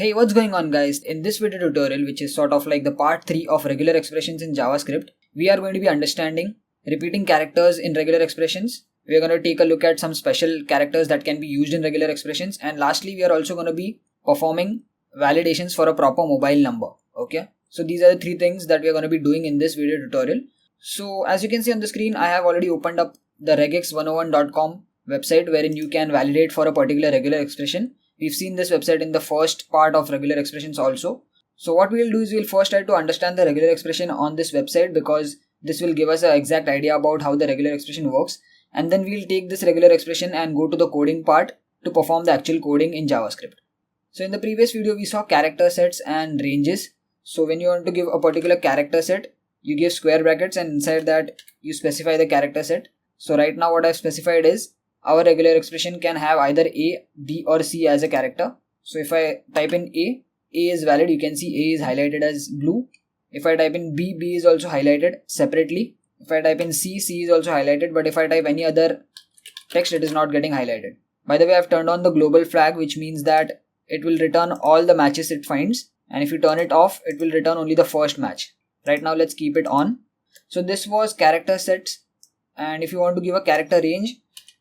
Hey, what's going on guys? In this video tutorial, which is sort of like the part 3 of regular expressions in JavaScript, we are going to be understanding repeating characters in regular expressions. We are going to take a look at some special characters that can be used in regular expressions, and lastly we are also going to be performing validations for a proper mobile number. Okay, so these are the three things that we are going to be doing in this video tutorial. So as you can see on the screen, I have already opened up the regex101.com website wherein you can validate for a particular regular expression. We've seen this website in the first part of regular expressions also. So what we'll do is we'll first try to understand the regular expression on this website, because this will give us an exact idea about how the regular expression works. And then we'll take this regular expression and go to the coding part to perform the actual coding in JavaScript. So in the previous video, we saw character sets and ranges. So when you want to give a particular character set, you give square brackets and inside that you specify the character set. So right now what I've specified is our regular expression can have either A, B or C as a character. So if I type in A is valid. You can see A is highlighted as blue. If I type in B, B is also highlighted separately. If I type in C, C is also highlighted. But if I type any other text, it is not getting highlighted. By the way, I've turned on the global flag, which means that it will return all the matches it finds. And if you turn it off, it will return only the first match. Right now, let's keep it on. So this was character sets. And if you want to give a character range,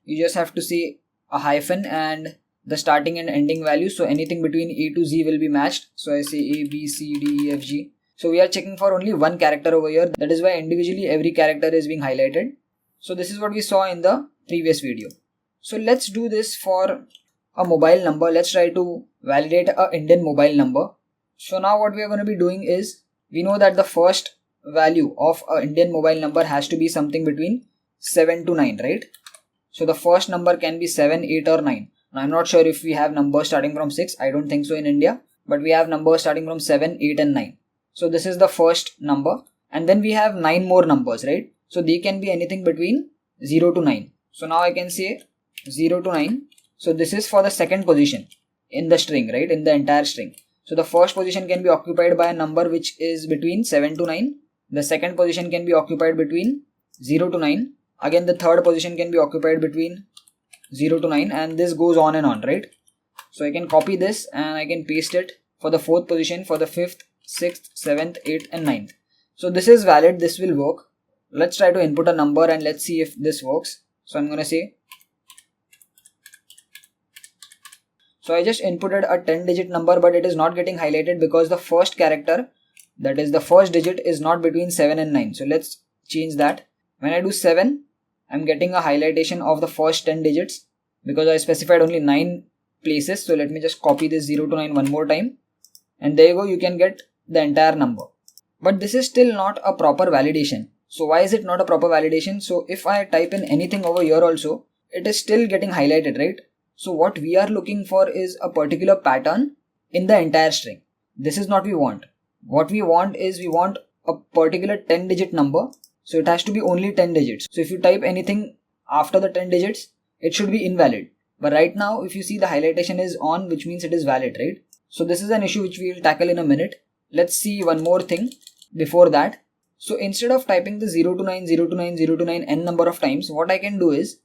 you just have to say a hyphen and the starting and ending value. So anything between A to Z will be matched. So I say A, B, C, D, E, F, G. So we are checking for only one character over here. That is why individually every character is being highlighted. So this is what we saw in the previous video. So let's do this for a mobile number. Let's try to validate a Indian mobile number. So now what we are going to be doing is, we know that the first value of an Indian mobile number has to be something between 7 to 9, right? So the first number can be 7, 8 or 9. Now I'm not sure if we have numbers starting from 6. I don't think so in India. But we have numbers starting from 7, 8 and 9. So this is the first number. And then we have 9 more numbers, right? So they can be anything between 0 to 9. So now I can say 0 to 9. So this is for the second position in the string, right? In the entire string. So the first position can be occupied by a number which is between 7 to 9. The second position can be occupied between 0 to 9. Again, the third position can be occupied between 0 to 9, and this goes on and on, right? So I can copy this and I can paste it for the fourth position, for the fifth, sixth, seventh, eighth and ninth. So this is valid. This will work. Let's try to input a number and let's see if this works. So I'm going to say, so I just inputted a 10-digit number, but it is not getting highlighted because the first character, that is the first digit, is not between 7 and 9. So let's change that. When I do 7, I'm getting a highlightation of the first 10 digits because I specified only 9 places. So let me just copy this 0 to 9 one more time. And there you go, you can get the entire number. But this is still not a proper validation. So why is it not a proper validation? So if I type in anything over here also, it is still getting highlighted, right? So what we are looking for is a particular pattern in the entire string. This is not what we want. What we want is, we want a particular 10-digit number. So it has to be only 10 digits. So if you type anything after the 10 digits, it should be invalid. But right now, if you see, the highlightation is on, which means it is valid, right? So this is an issue which we will tackle in a minute. Let's see one more thing before that. So instead of typing the 0 to 9, 0 to 9, 0 to 9 n number of times, what I can do is,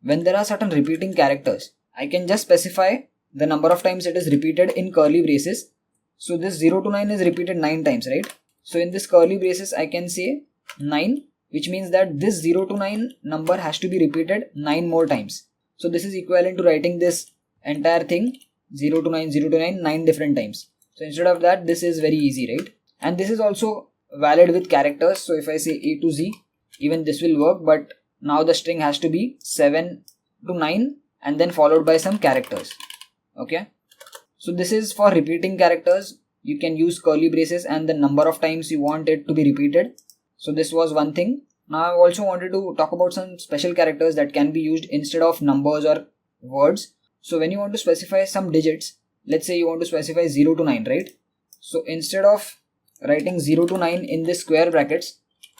when there are certain repeating characters, I can just specify the number of times it is repeated in curly braces. So this 0 to 9 is repeated 9 times, right? So in this curly braces, I can say 9, which means that this 0 to 9 number has to be repeated 9 more times. So this is equivalent to writing this entire thing 0 to 9, 0 to 9, 9 different times. So instead of that, this is very easy, right? And this is also valid with characters. So if I say A to Z, even this will work, but now the string has to be 7 to 9 and then followed by some characters. Okay. So this is for repeating characters. You can use curly braces and the number of times you want it to be repeated. So this was one thing. Now I also wanted to talk about some special characters that can be used instead of numbers or words. So when you want to specify some digits, let's say you want to specify 0 to 9, right? So instead of writing 0 to 9 in this square brackets,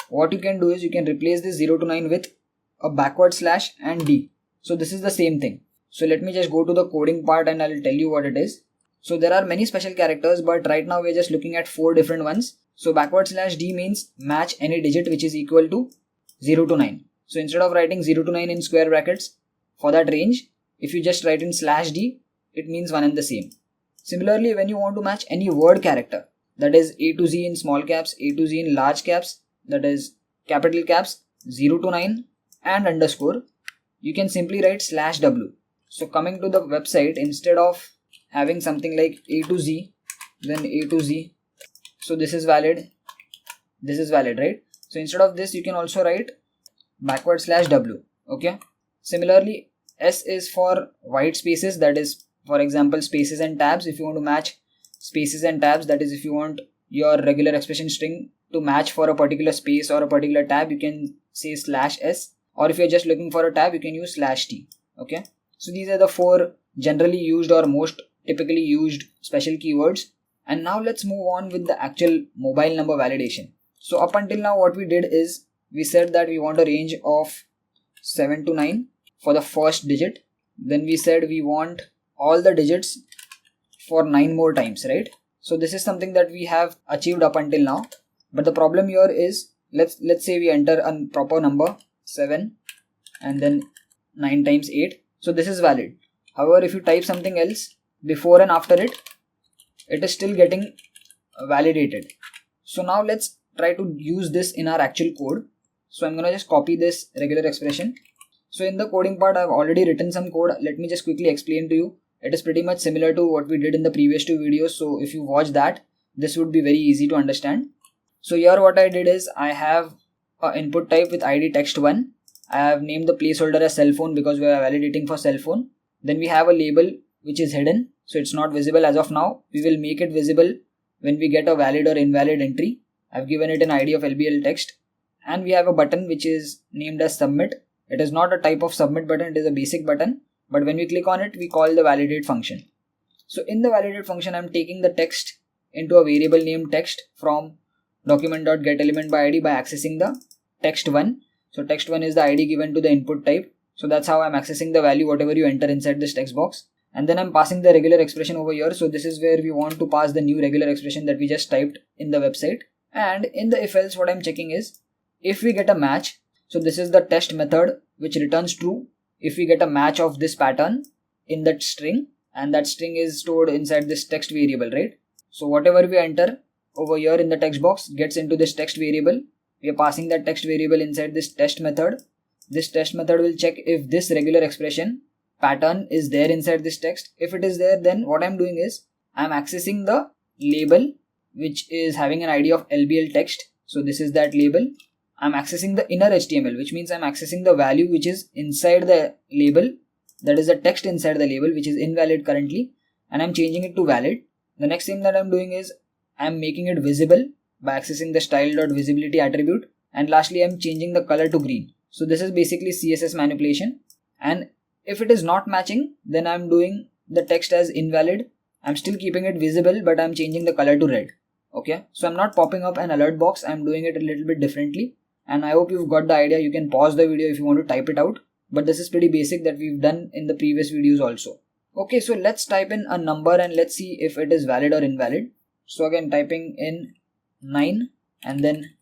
what you can do is, you can replace this 0 to 9 with a backward slash and D. So this is the same thing. So let me just go to the coding part and I'll tell you what it is. So there are many special characters, but right now we're just looking at 4 different ones. So backward slash D means match any digit which is equal to 0 to 9. So instead of writing 0 to 9 in square brackets for that range, if you just write in slash D, it means one and the same. Similarly, when you want to match any word character, that is A to Z in small caps, A to Z in large caps, that is capital caps, 0 to 9 and underscore, you can simply write /w. So coming to the website, instead of having something like A to Z, then A to Z, so this is valid, right? So instead of this, you can also write /w. Okay. Similarly, S is for white spaces, that is, for example, spaces and tabs. If you want to match spaces and tabs, that is, if you want your regular expression string to match for a particular space or a particular tab, you can say /s, or if you're just looking for a tab, you can use /t. Okay. So these are the 4 generally used or most typically used special keywords. And now let's move on with the actual mobile number validation. So up until now, what we did is we said that we want a range of 7 to 9 for the first digit. Then we said we want all the digits for 9 more times, right? So this is something that we have achieved up until now. But the problem here is, let's say we enter a proper number 7 and then 9 times 8. So this is valid. However, if you type something else before and after it, it is still getting validated. So now let's try to use this in our actual code. So I'm gonna just copy this regular expression. So in the coding part, I've already written some code. Let me just quickly explain to you. It is pretty much similar to what we did in the previous 2 videos. So if you watch that, this would be very easy to understand. So here what I did is I have an input type with ID text1. I have named the placeholder as cell phone because we are validating for cell phone. Then we have a label which is hidden, so it's not visible as of now. We will make it visible when we get a valid or invalid entry. I've given it an ID of LBL text. And we have a button which is named as submit. It is not a type of submit button, it is a basic button. But when we click on it, we call the validate function. So in the validate function, I'm taking the text into a variable named text from document.getElementById by accessing the text1. So text1 is the ID given to the input type. So that's how I'm accessing the value, whatever you enter inside this text box. And then I'm passing the regular expression over here. So this is where we want to pass the new regular expression that we just typed in the website. And in the if else, what I'm checking is if we get a match. So this is the test method which returns true if we get a match of this pattern in that string, and that string is stored inside this text variable, right? So whatever we enter over here in the text box gets into this text variable. We are passing that text variable inside this test method. This test method will check if this regular expression pattern is there inside this text. If it is there, then what I'm doing is I'm accessing the label which is having an ID of LBL text. So this is that label. I'm accessing the inner HTML, which means I'm accessing the value which is inside the label, that is the text inside the label, which is invalid currently, and I'm changing it to valid. The next thing that I'm doing is I'm making it visible by accessing the style.visibility attribute, and lastly I'm changing the color to green. So this is basically CSS manipulation, and if it is not matching, then I'm doing the text as invalid. I'm still keeping it visible, but I'm changing the color to red. Okay, so I'm not popping up an alert box, I'm doing it a little bit differently. And I hope you've got the idea. You can pause the video if you want to type it out. But this is pretty basic that we've done in the previous videos also. Okay, so let's type in a number and let's see if it is valid or invalid. So again, typing in 9 and then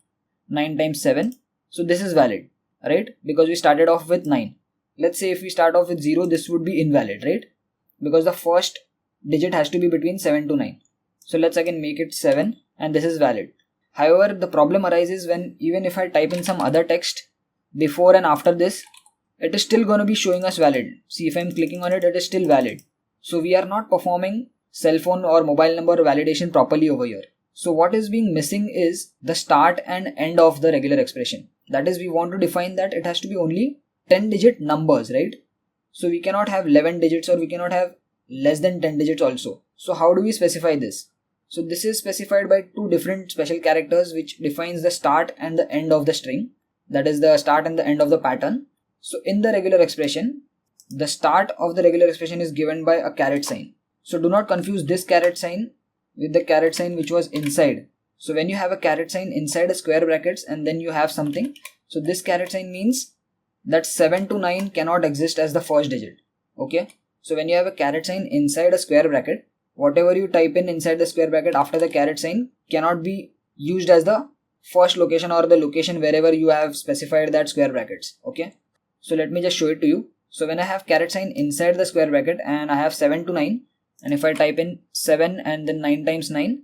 9 times 7. So this is valid, right? Because we started off with 9. Let's say if we start off with 0, this would be invalid, right? Because the first digit has to be between 7 to 9. So let's again make it 7 and this is valid. However, the problem arises when even if I type in some other text before and after this, it is still going to be showing us valid. See, if I'm clicking on it, it is still valid. So we are not performing cell phone or mobile number validation properly over here. So what is being missing is the start and end of the regular expression. That is, we want to define that it has to be only 10 digit numbers, right? So we cannot have 11 digits or we cannot have less than 10 digits also. So how do we specify this? So this is specified by 2 different special characters which defines the start and the end of the string. That is the start and the end of the pattern. So in the regular expression, the start of the regular expression is given by a caret sign. So do not confuse this caret sign with the caret sign which was inside. So when you have a caret sign inside a square brackets and then you have something. So this caret sign means that 7 to 9 cannot exist as the first digit. Okay. So when you have a caret sign inside a square bracket, whatever you type in inside the square bracket after the caret sign cannot be used as the first location or the location wherever you have specified that square brackets. Okay. So let me just show it to you. So when I have caret sign inside the square bracket and I have 7 to 9, and if I type in 7 and then 9 times 9,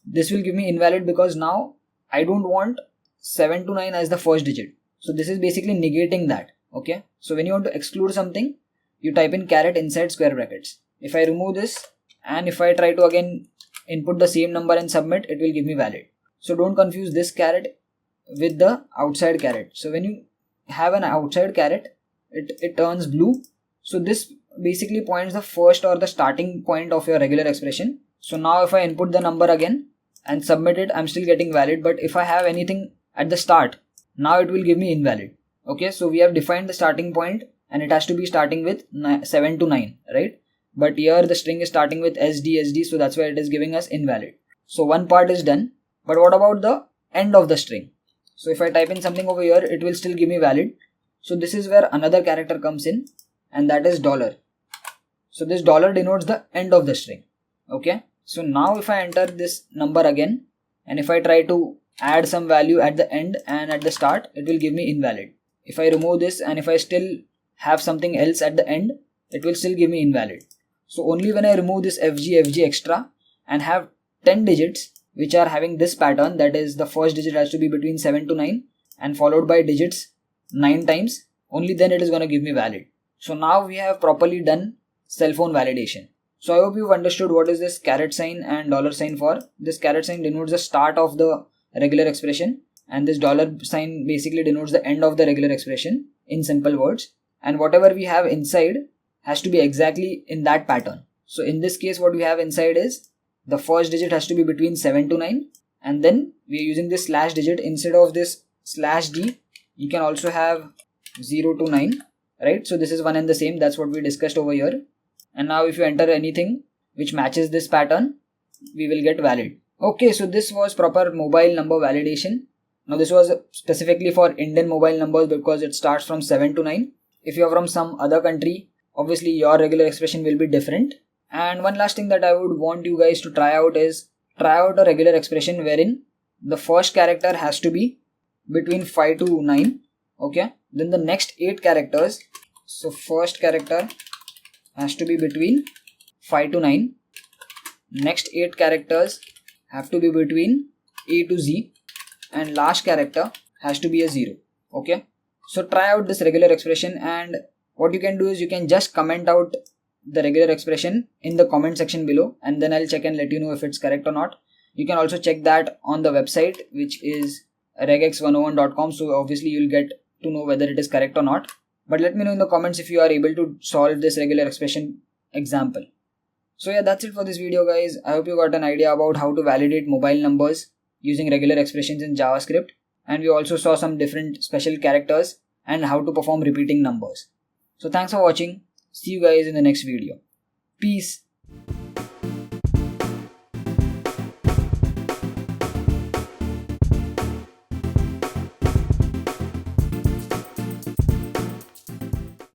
this will give me invalid because now I don't want 7 to 9 as the first digit. So this is basically negating that. Okay, so when you want to exclude something, you type in caret inside square brackets. If I remove this and if I try to again input the same number and submit, it will give me valid. So don't confuse this caret with the outside caret. So when you have an outside caret, it turns blue. So this basically points the first or the starting point of your regular expression. So now if I input the number again and submit it, I'm still getting valid. But if I have anything at the start, now it will give me invalid. Okay, so we have defined the starting point and it has to be starting with 7 to 9, right? But here the string is starting with SD, so that's why it is giving us invalid. So one part is done. But what about the end of the string? So if I type in something over here, it will still give me valid. So this is where another character comes in, and that is $. So this $, denotes the end of the string. Okay, so now if I enter this number again, and if I try to add some value at the end and at the start, it will give me invalid. If I remove this and if I still have something else at the end, it will still give me invalid. So only when I remove this FG extra and have 10 digits which are having this pattern, that is the first digit has to be between 7 to 9 and followed by digits 9 times, only then it is going to give me valid. So now we have properly done cell phone validation. So I hope you've understood what is this caret sign and $sign for. This caret sign denotes the start of the regular expression, and this $sign basically denotes the end of the regular expression in simple words, and whatever we have inside has to be exactly in that pattern. So in this case, what we have inside is the first digit has to be between 7 to 9, and then we are using this slash digit instead of this slash D. You can also have 0 to 9, right? So this is one and the same. That's what we discussed over here. And now if you enter anything which matches this pattern, we will get valid. Okay, so this was proper mobile number validation. Now this was specifically for Indian mobile numbers because it starts from 7 to 9. If you are from some other country, obviously your regular expression will be different. And one last thing that I would want you guys to try out is try out a regular expression wherein the first character has to be between 5 to 9. Okay, then the next 8 characters, so first character has to be between 5 to 9. Next 8 characters have to be between A to Z, and last character has to be a 0. Okay, so try out this regular expression, and what you can do is you can just comment out the regular expression in the comment section below, and then I'll check and let you know if it's correct or not. You can also check that on the website, which is regex101.com. so obviously you'll get to know whether it is correct or not. But let me know in the comments if you are able to solve this regular expression example. So yeah, that's it for this video, guys. I hope you got an idea about how to validate mobile numbers using regular expressions in JavaScript, and we also saw some different special characters and how to perform repeating numbers. So thanks for watching. See you guys in the next video. Peace.